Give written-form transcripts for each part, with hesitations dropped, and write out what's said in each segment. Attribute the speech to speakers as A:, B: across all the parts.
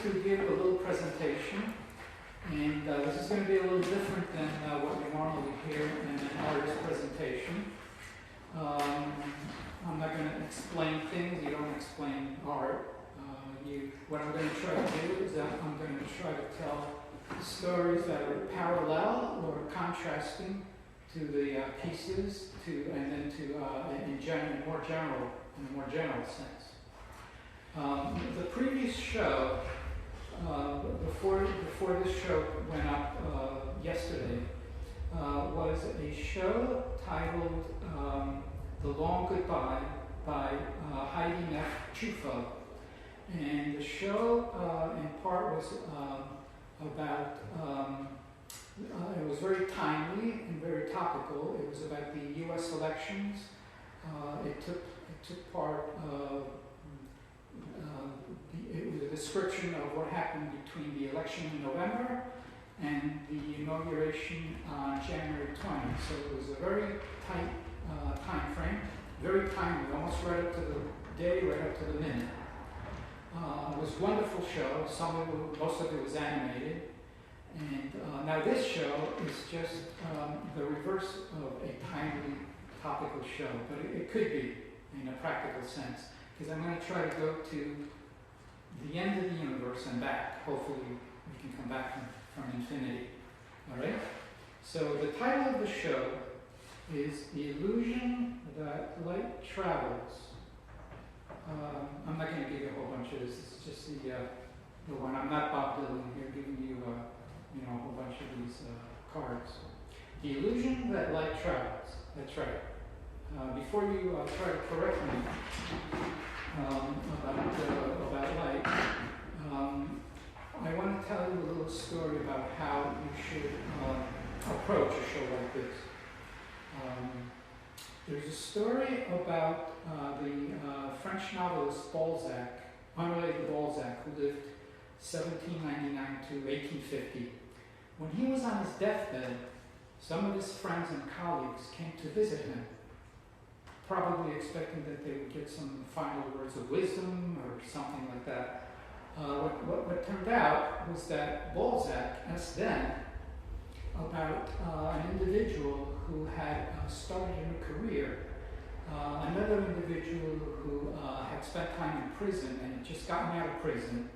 A: to give a little presentation, and this is going to be a little different than what you normally hear in an artist presentation. I'm not going to explain things. You don't explain art. What I'm going to try to do is that I'm going to try to tell stories that are parallel or contrasting to the pieces, and then to in a more general sense. The previous show, before this show went up yesterday, was a show titled "The Long Goodbye" by Heidi Neff Chufa, and the show, in part, was about. It was very timely and very topical. It was about the U.S. elections. It took part. It was a description of what happened between the election in November and the inauguration on January 20th. So it was a very tight time frame, very timely, almost right up to the day, right up to the minute. It was a wonderful show. Most of it was animated. And now this show is just the reverse of a timely, topical show, but it could be in a practical sense, because I'm going to try to go to the end of the universe and back. Hopefully we can come back from infinity. All right? So the title of the show is "The Illusion That Light Travels." I'm not going to give you a whole bunch of this. It's just the one. I'm not Bob Dylan here giving you a whole bunch of these cards. The illusion that light travels. That's right. Before you try to correct me about light, I want to tell you a little story about how you should approach a show like this. There's a story about the French novelist Balzac, Honoré de Balzac, who lived 1799 to 1850. When he was on his deathbed, some of his friends and colleagues came to visit him, probably expecting that they would get some final words of wisdom or something like that. What turned out was that Balzac asked them about an individual who had started a new career, another individual who had spent time in prison and had just gotten out of prison,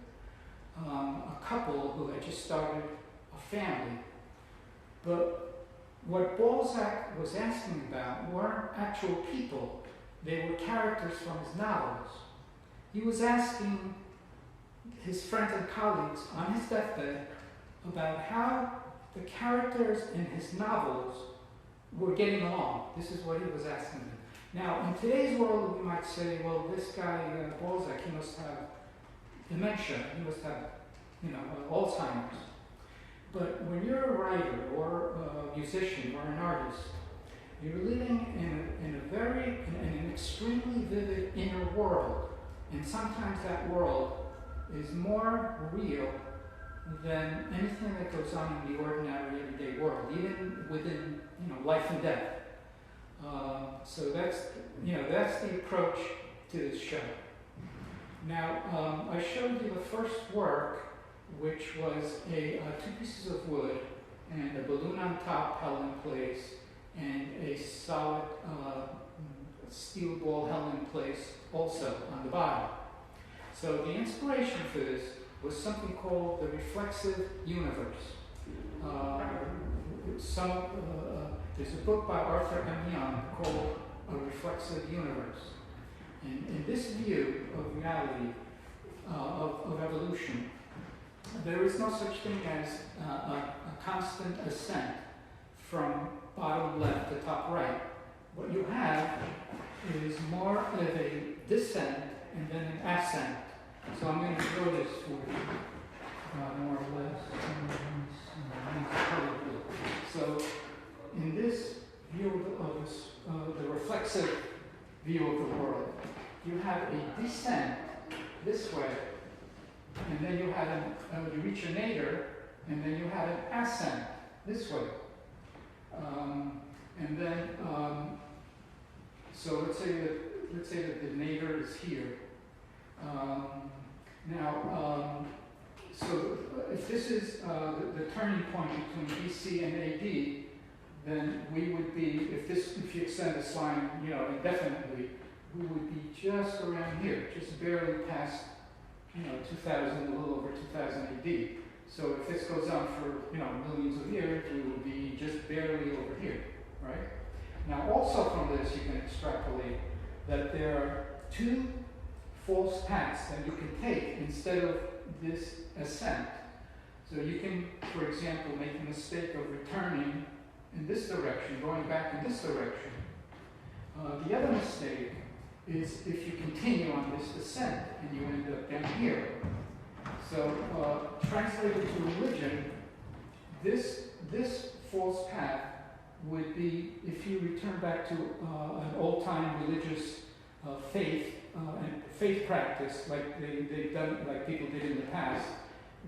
A: a couple who had just started a family. But what Balzac was asking about weren't actual people. They were characters from his novels. He was asking his friends and colleagues on his deathbed about how the characters in his novels were getting along. This is what he was asking them. Now, in today's world, we might say, well, this guy, Balzac, he must have dementia. He must have, Alzheimer's. But when you're a writer or a musician or an artist, you're living in an extremely vivid inner world. And sometimes that world is more real than anything that goes on in the ordinary everyday world, even within life and death. So that's the approach to this show. Now I showed you the first work, which was two pieces of wood and a balloon on top held in place, and a solid steel ball held in place also on the bottom. So the inspiration for this was something called the reflexive universe. There's a book by Arthur M. Young called A Reflexive Universe. And in this view of reality, of evolution, there is no such thing as a constant ascent from bottom left to top right. What you have is more of a descent and then an ascent. So I'm going to draw this for you, more or less. So in this view of the reflexive view of the world, you have a descent this way, and then you reach a nadir, and then you have an ascent this way. And then, so let's say that the nadir is here. So if this is the turning point between BC and AD, then we would be, if you extend this line, indefinitely, we would be just around here, just barely past, 2000, a little over 2000 AD. So if this goes on for, millions of years, we will be just barely over here, right? Now also from this, you can extrapolate that there are two false paths that you can take instead of this ascent. So you can, for example, make the mistake of returning in this direction, going back in this direction. The other mistake is if you continue on this ascent and you end up down here. So translated to religion, this false path would be if you return back to an old-time religious faith and faith practice like they've done, like people did in the past,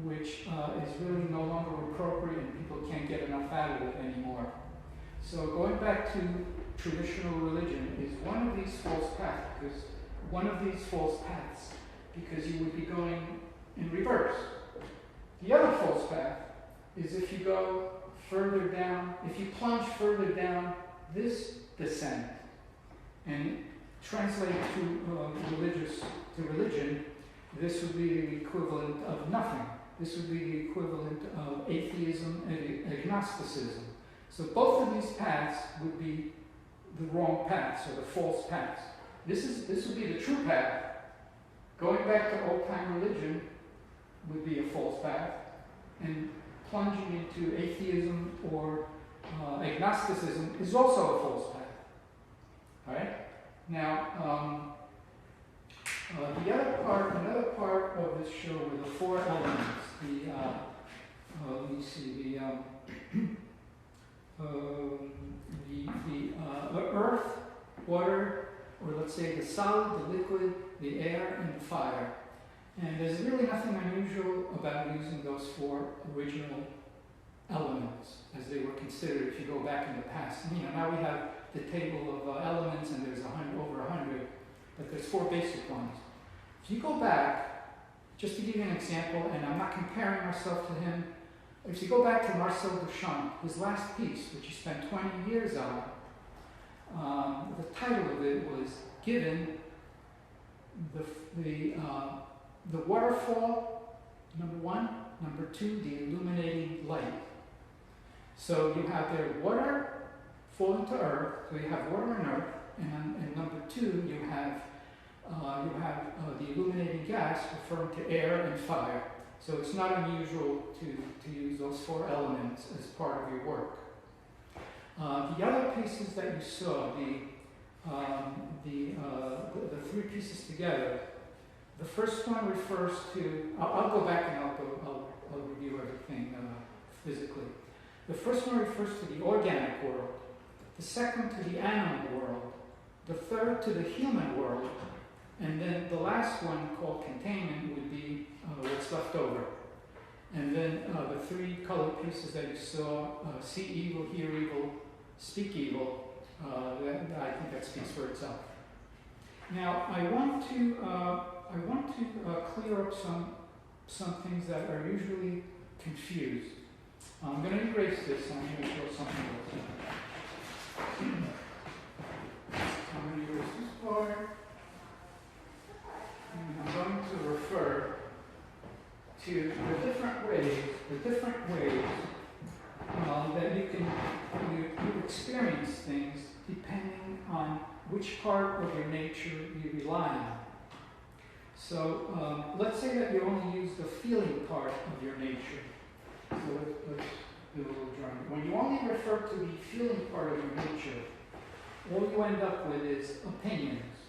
A: which is really no longer appropriate and people can't get enough out of it anymore. So going back to traditional religion is one of these false paths, because you would be going in reverse. The other false path is if you go further down, if you plunge further down this descent and translate to religion, this would be the equivalent of nothing. This would be the equivalent of atheism and agnosticism. So both of these paths would be the wrong paths or the false paths. This would be the true path. Going back to old-time religion would be a false path, and plunging into atheism or agnosticism is also a false path. All right. Now, another part of this show were the four elements. Let me see. The earth, water, or let's say the solid, the liquid, the air, and the fire. And there's really nothing unusual about using those four original elements as they were considered if you go back in the past. Now we have the table of elements and there's over 100, but there's four basic ones. If you go back, just to give you an example, and I'm not comparing myself to him, if you go back to Marcel Duchamp, his last piece, which he spent 20 years on, the title of it was given the waterfall, number one, number two, the illuminating light. So you have there water falling to earth, so you have water and earth, and number two, you have the illuminating gas referring to air and fire. So it's not unusual to use those four elements as part of your work. The other pieces that you saw, the three pieces together, the first one refers to, I'll go back and I'll review everything physically. The first one refers to the organic world, the second to the animal world, the third to the human world, and then the last one, called containment, would be what's left over. And then the three colored pieces that you saw, see evil, hear evil, speak evil, I think that speaks for itself. Now, I want to clear up some things that are usually confused. I'm going to erase this, and I'm going to show something else. I'm going to erase this part. And I'm going to refer to the different ways that you experience things depending on which part of your nature you rely on. So let's say that you only use the feeling part of your nature. So let's do a little drawing. When you only refer to the feeling part of your nature, all you end up with is opinions.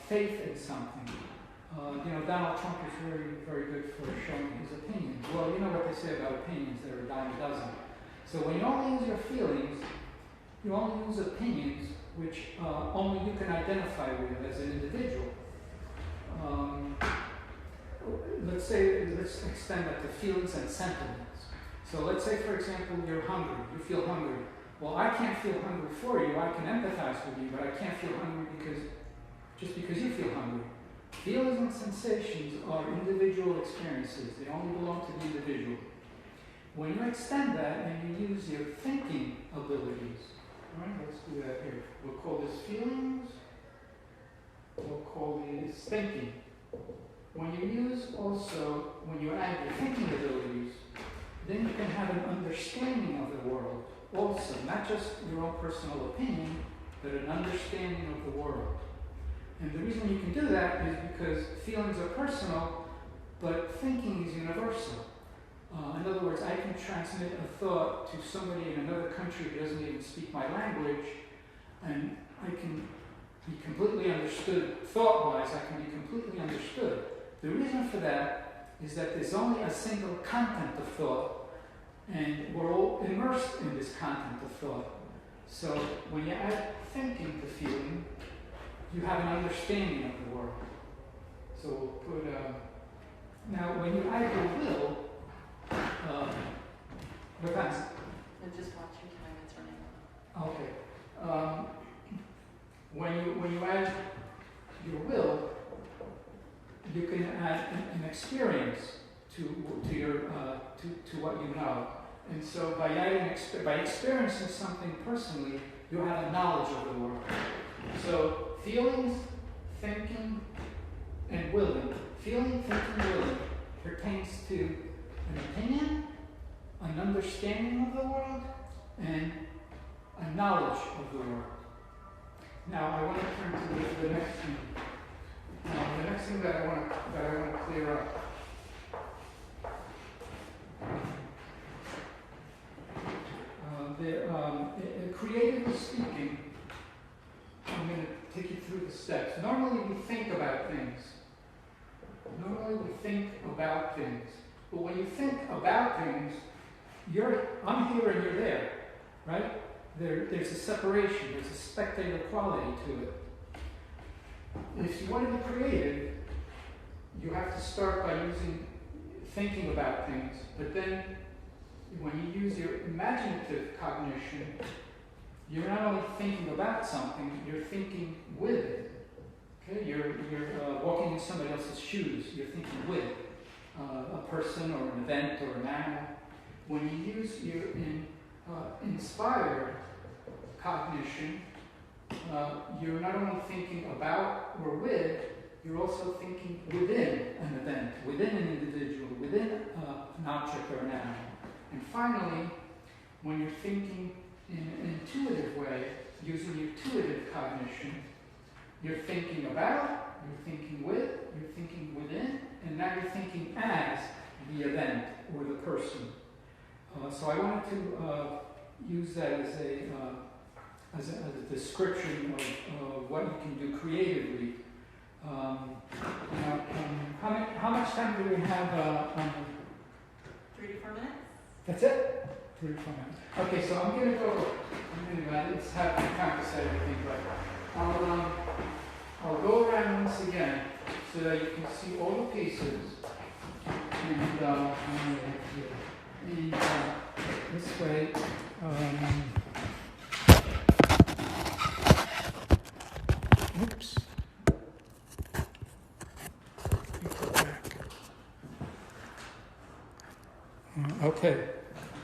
A: Faith in something. Donald Trump is very, very good for showing his opinions. Well, you know what they say about opinions, they're a dime a dozen. So when you only use your feelings, you only use opinions which only you can identify with as an individual. Let's extend that to feelings and sentiments. So let's say, for example, you're hungry, you feel hungry. Well, I can't feel hungry for you, I can empathize with you, but I can't feel hungry just because you feel hungry. Feelings and sensations are individual experiences. experiences. They only belong to the individual. When you extend that and you use your thinking abilities, all right, let's do that here. We'll call this feelings. We'll call this thinking. When you use also, when you add your thinking abilities, then you can have an understanding of the world also, not just your own personal opinion, but an understanding of the world. And the reason you can do that is because feelings are personal, but thinking is universal. In other words, I can transmit a thought to somebody in another country who doesn't even speak my language, and I can be completely understood thought-wise. I can be completely understood. The reason for that is that there's only a single content of thought, and we're all immersed in this content of thought. So when you add thinking to feeling, you have an understanding of the world. So we'll put, now when you add your will, what happens?
B: I'm just watching time, it's running out.
A: Okay. When you add your will, you can add an experience to your to what you know. And so by experiencing something personally, you have a knowledge of the world. So feelings, thinking, and willing. Feeling, thinking, willing pertains to an opinion, an understanding of the world, and a knowledge of the world. Now I want to turn to the next thing. The next thing that I want to clear up. Creatively speaking, I'm going to take you through the steps. Normally we think about things. But when you think about things, I'm here and you're there, right? There's a separation, there's a spectator quality to it. If you want to be creative, you have to start by thinking about things, but then when you use your imaginative cognition, you're not only thinking about something, you're thinking with it. Okay, you're walking in somebody else's shoes. You're thinking with a person or an event or an animal. When you use your inspired cognition, you're not only thinking about or with, you're also thinking within an event, within an individual, within an object or an animal. And finally, when you're thinking in an intuitive way, using your intuitive cognition, you're thinking about, you're thinking with, you're thinking within, and now you're thinking as the event or the person. So I wanted to use that as a description of what you can do creatively. How much time do we have?
B: 3 to 4 minutes.
A: That's it? 3 to 4 minutes. Okay, so I'm going to go. I didn't have time to say everything, but I'll go around once again so that you can see all the pieces. And this way. Oops. Okay.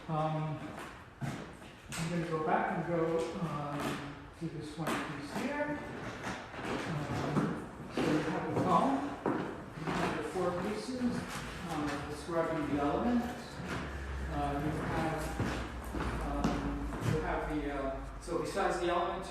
A: I'm going to go back and go to this one piece here. So you have the phone. You have the 4 pieces describing the elements. You have the so besides the elements.